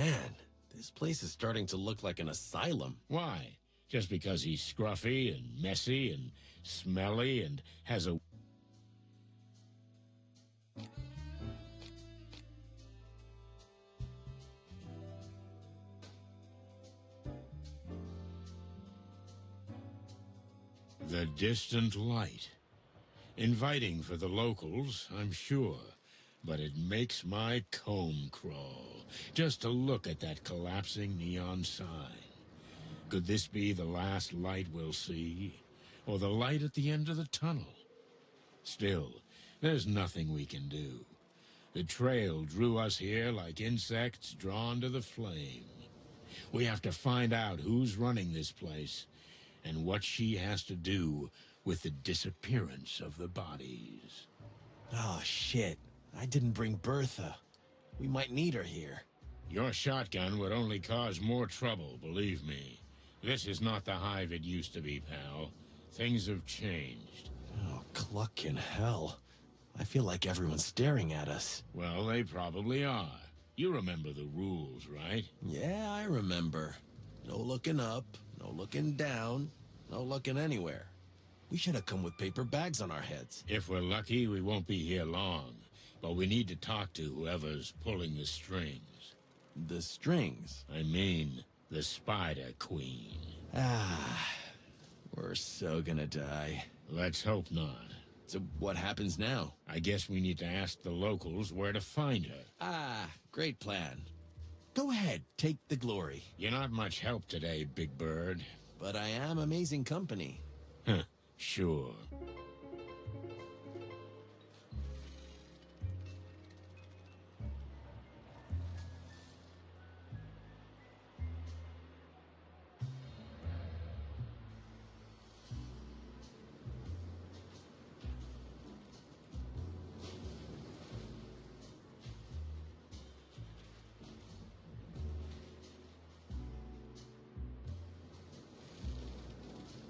Man, this place is starting to look like an asylum. Why? Just because he's scruffy and messy and smelly and has a... The distant light. Inviting for the locals, I'm sure. But it makes my comb crawl, just to look at that collapsing neon sign. Could this be the last light we'll see? Or the light at the end of the tunnel? Still, there's nothing we can do. The trail drew us here like insects drawn to the flame. We have to find out who's running this place, and what she has to do with the disappearance of the bodies. Oh, shit. I didn't bring Bertha. We might need her here. Your shotgun would only cause more trouble, believe me. This is not the hive it used to be, pal. Things have changed. Oh, clucking hell. I feel like everyone's staring at us. Well, they probably are. You remember the rules, right? Yeah, I remember. No looking up, no looking down, no looking anywhere. We should have come with paper bags on our heads. If we're lucky, we won't be here long. But we need to talk to whoever's pulling the strings. The strings? I mean, the Spider Queen. Ah, we're so gonna die. Let's hope not. So what happens now? I guess we need to ask the locals where to find her. Ah, great plan. Go ahead, take the glory. You're not much help today, Big Bird. But I am amazing company. Huh, sure.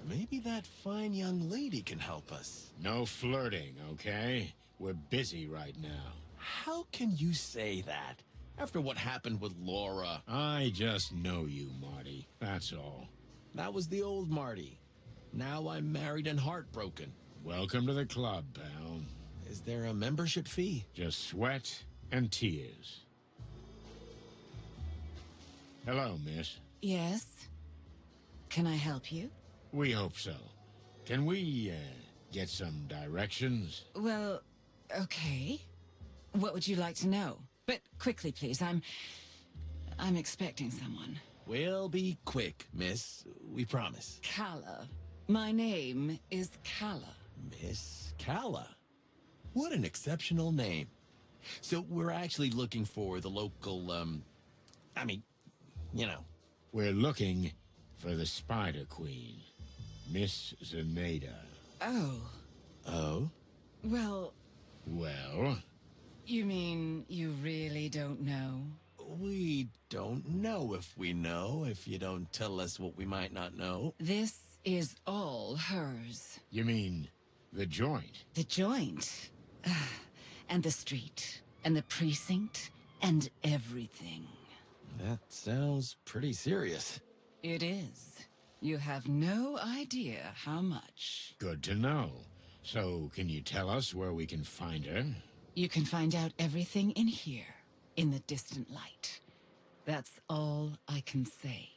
Maybe that fine young lady can help us. No flirting, okay? We're busy right now. How can you say that? After what happened with Laura. I just know you, Marty. That's all. That was the old Marty. Now I'm married and heartbroken. Welcome to the club, pal. Is there a membership fee? Just sweat and tears. Hello, miss. Yes? Can I help you? We hope so. Can we, get some directions? Well, okay. What would you like to know? But quickly, please. I'm expecting someone. We'll be quick, miss. We promise. Calla. My name is Calla. Miss Calla. What an exceptional name. So we're actually looking for the local, you know. We're looking for the Spider Queen, Miss Zaneda. Oh. Oh? Well, Well? you mean you really don't know? We don't know if we know, if you don't tell us what we might not know. This is all hers. You mean the joint? The joint. And the street. And the precinct. And everything. That sounds pretty serious. It is. You have no idea how much. Good to know. So, can you tell us where we can find her? You can find out everything in here, in the distant light. That's all I can say.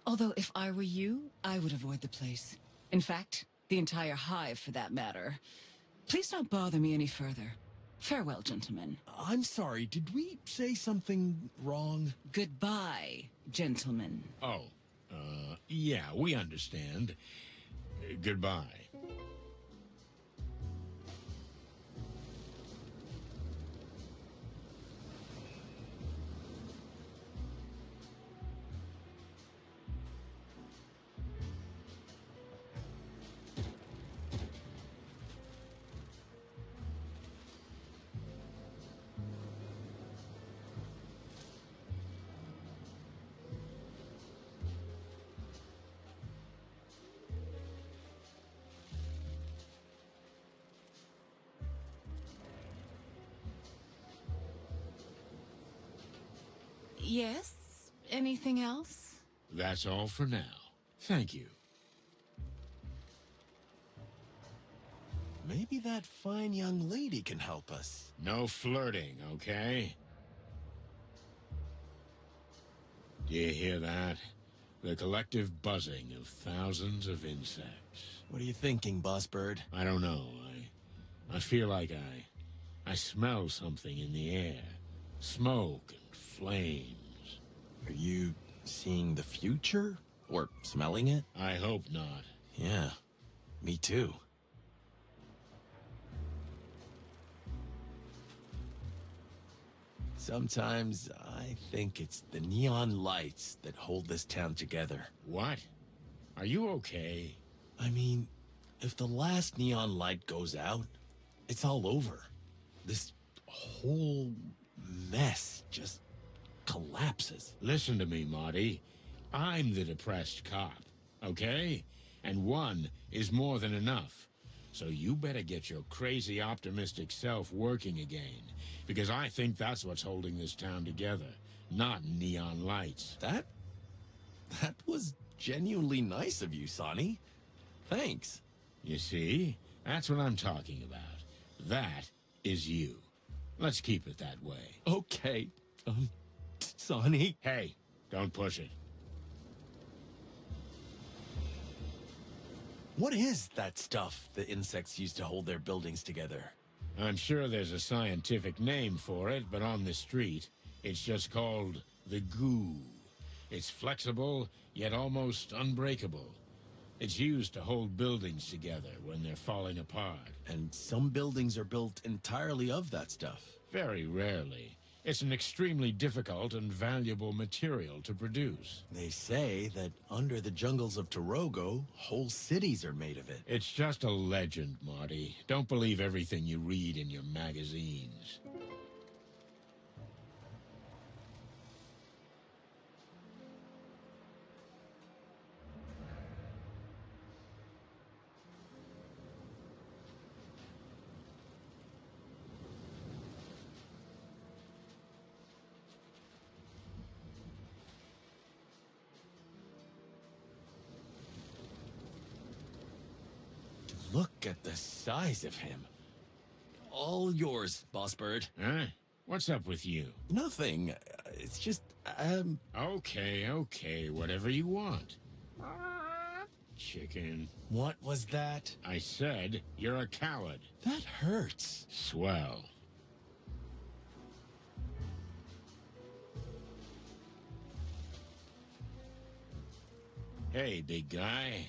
Although if I were you, I would avoid the place. In fact, the entire hive for that matter. Please don't bother me any further. Farewell, gentlemen. I'm sorry, did we say something wrong? Goodbye, gentlemen. Oh, yeah, we understand. Goodbye. Yes? Anything else? That's all for now. Thank you. Maybe that fine young lady can help us. No flirting, okay? Do you hear that? The collective buzzing of thousands of insects. What are you thinking, Boss Bird? I don't know. I feel like I smell something in the air. Smoke and flames. Are you seeing the future? Or smelling it? I hope not. Yeah, me too. Sometimes I think it's the neon lights that hold this town together. What? Are you okay? I mean, if the last neon light goes out, it's all over. This whole mess just collapses. Listen to me, Marty. I'm the depressed cop, okay? And one is more than enough. So you better get your crazy optimistic self working again, because I think that's what's holding this town together, not neon lights. That was genuinely nice of you, Sonny. Thanks. You see? That's what I'm talking about. That is you. Let's keep it that way. Okay, Sonny. Hey, don't push it. What is that stuff the insects use to hold their buildings together? I'm sure there's a scientific name for it, but on the street, it's just called the goo. It's flexible, yet almost unbreakable. It's used to hold buildings together when they're falling apart. And some buildings are built entirely of that stuff. Very rarely. It's an extremely difficult and valuable material to produce. They say that under the jungles of Torogo, whole cities are made of it. It's just a legend, Marty. Don't believe everything you read in your magazines. Look at the size of him. All yours, Boss Bird. Huh? What's up with you? Nothing. It's just, Okay, whatever you want. Chicken. What was that? I said you're a coward. That hurts. Swell. Hey, big guy.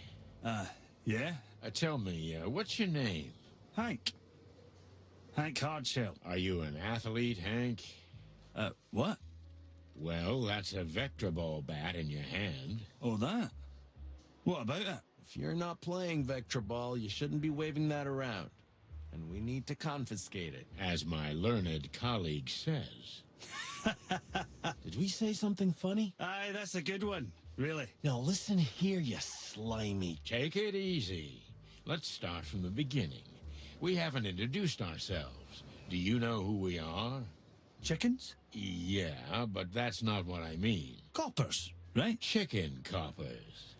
Yeah? Tell me, what's your name? Hank. Hank Hardshell. Are you an athlete, Hank? What? Well, that's a vector ball bat in your hand. Oh, that? What about it? If you're not playing Vector Ball, you shouldn't be waving that around. And we need to confiscate it. As my learned colleague says. Did we say something funny? Aye, that's a good one. Really. Now listen here, you slimy... Take it easy. Let's start from the beginning. We haven't introduced ourselves. Do you know who we are? Chickens? Yeah, but that's not what I mean. Coppers, right? Chicken coppers.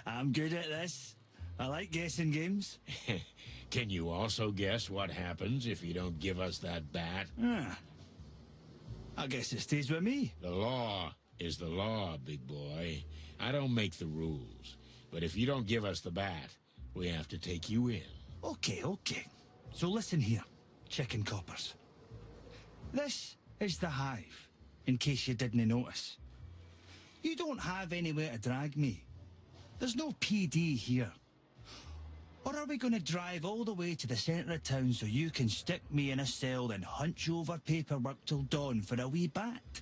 I'm good at this. I like guessing games. Can you also guess what happens if you don't give us that bat? I guess it stays with me. The law is the law, big boy. I don't make the rules. But if you don't give us the bat, we have to take you in. Okay. So listen here, chicken coppers. This is the hive, in case you didn't notice. You don't have anywhere to drag me. There's no PD here. Or are we going to drive all the way to the centre of town so you can stick me in a cell and hunch over paperwork till dawn for a wee bat?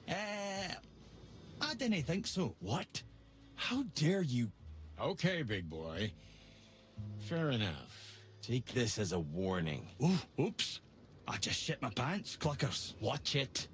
I didn't think so. What? How dare you... Okay, big boy. Fair enough. Take this as a warning. Oh, oops. I just shit my pants, cluckers. Watch it.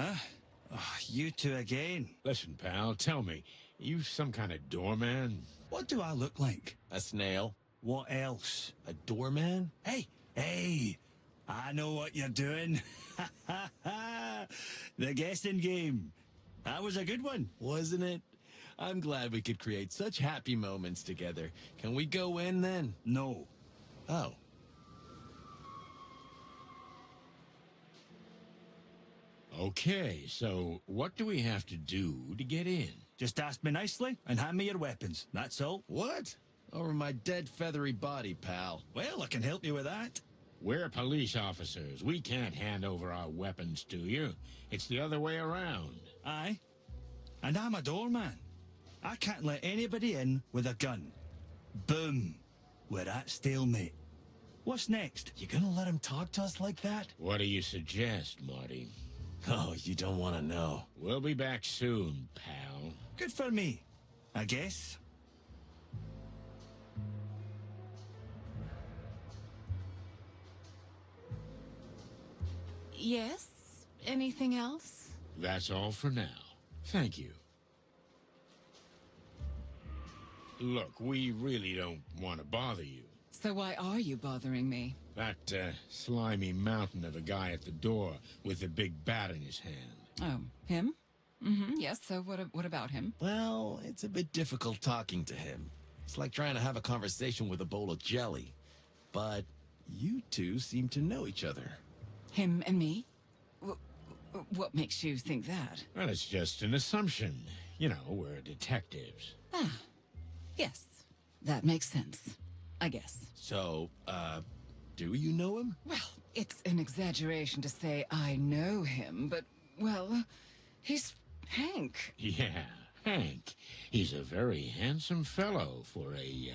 Huh? Oh, you two again. Listen, pal, tell me, you some kind of doorman? What do I look like? A snail? What else? A doorman? Hey, hey, I know what you're doing. The guessing game. That was a good one. Wasn't it? I'm glad we could create such happy moments together. Can we go in then? No. Oh. Okay, so what do we have to do to get in? Just ask me nicely and hand me your weapons. That's all. What? Over my dead feathery body, pal. Well, I can help you with that. We're police officers. We can't hand over our weapons to you. It's the other way around. Aye. And I'm a doorman. I can't let anybody in with a gun. Boom. We're at stalemate. What's next? You gonna let him talk to us like that? What do you suggest, Marty? Oh, you don't want to know. We'll be back soon, pal. Good for me, I guess. Yes? Anything else? That's all for now. Thank you. Look, we really don't want to bother you. So why are you bothering me? That slimy mountain of a guy at the door with a big bat in his hand. Oh, him? Mm-hmm, yes, so what about him? Well, it's a bit difficult talking to him. It's like trying to have a conversation with a bowl of jelly. But you two seem to know each other. Him and me? What makes you think that? Well, it's just an assumption. You know, we're detectives. Ah, yes. That makes sense, I guess. So, do you know him? Well, it's an exaggeration to say I know him, but, well, he's Hank. Yeah, Hank. He's a very handsome fellow for a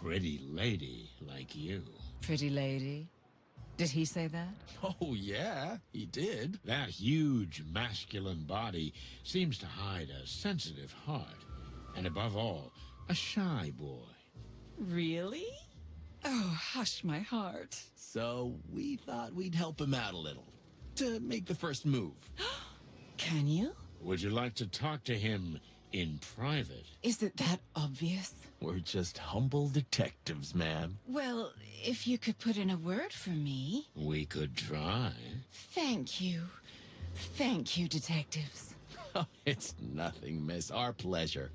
pretty lady like you. Pretty lady. Did he say that? Oh, yeah, he did. That huge masculine body seems to hide a sensitive heart. And above all, a shy boy. Really? Oh, hush my heart. So, we thought we'd help him out a little. To make the first move. Can you? Would you like to talk to him in private? Is it that obvious? We're just humble detectives, ma'am. Well, if you could put in a word for me. We could try. Thank you. Thank you, detectives. Oh, it's nothing, miss. Our pleasure.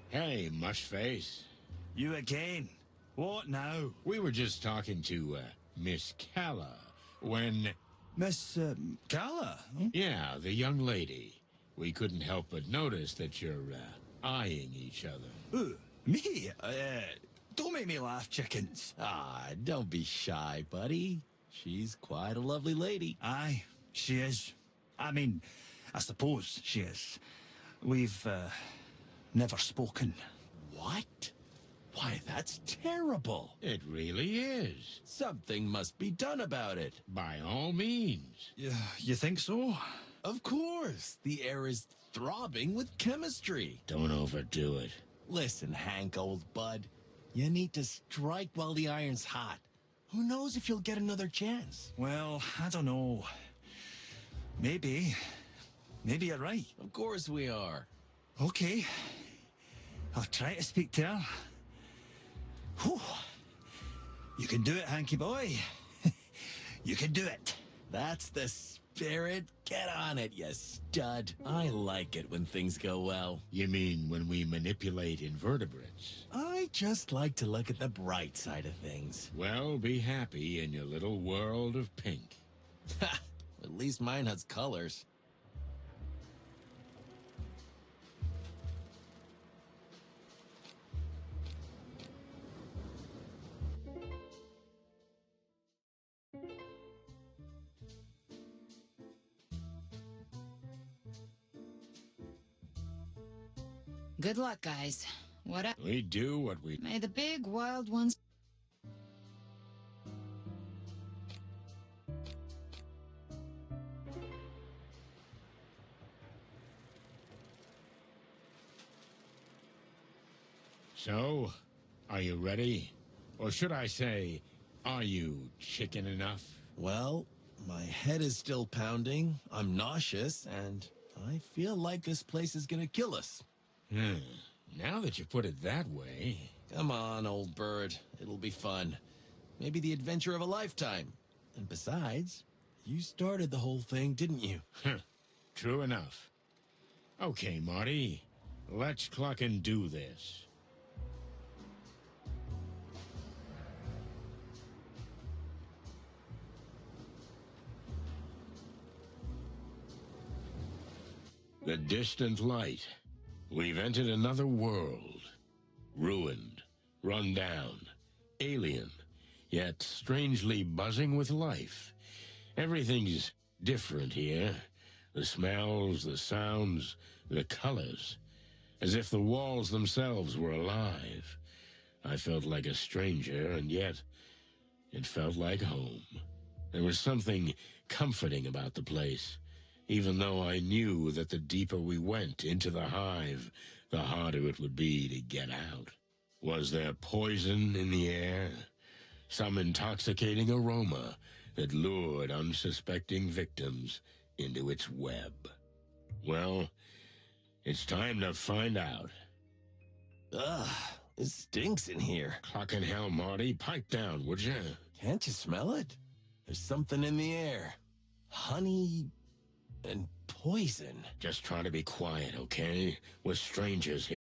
Hey, Mushface. You again? What now? We were just talking to, Miss Calla when... Miss, Gala? Huh? Yeah, the young lady. We couldn't help but notice that you're, eyeing each other. Ooh, me? Don't make me laugh, chickens. Ah, don't be shy, buddy. She's quite a lovely lady. Aye, she is. I mean, I suppose she is. We've, never spoken. What? Why, that's terrible. It really is. Something must be done about it. By all means. You think so? Of course. The air is throbbing with chemistry. Don't overdo it. Listen, Hank, old bud. You need to strike while the iron's hot. Who knows if you'll get another chance? Well, I don't know. Maybe. Maybe you're right. Of course we are. Okay. I'll try to speak to her. Whew. You can do it, Hanky boy. You can do it. That's the spirit. Get on it, you stud. I like it when things go well. You mean when we manipulate invertebrates? I just like to look at the bright side of things. Well, be happy in your little world of pink. Ha! At least mine has colors. Good luck, guys. We do what we... May the big wild ones... So, are you ready? Or should I say, are you chicken enough? Well, my head is still pounding, I'm nauseous, and I feel like this place is gonna kill us. Now that you put it that way... Come on, old bird. It'll be fun. Maybe the adventure of a lifetime. And besides, you started the whole thing, didn't you? True enough. Okay, Marty. Let's cluck and do this. The distant light. We've entered another world. Ruined, run down, alien, yet strangely buzzing with life. Everything's different here. The smells, the sounds, the colors. As if the walls themselves were alive. I felt like a stranger, and yet it felt like home. There was something comforting about the place. Even though I knew that the deeper we went into the hive, the harder it would be to get out. Was there poison in the air? Some intoxicating aroma that lured unsuspecting victims into its web? Well, it's time to find out. Ugh, it stinks in here. Clockin' hell, Marty, pipe down, would ya? Can't you smell it? There's something in the air. Honey and poison. Just try to be quiet, okay? We're strangers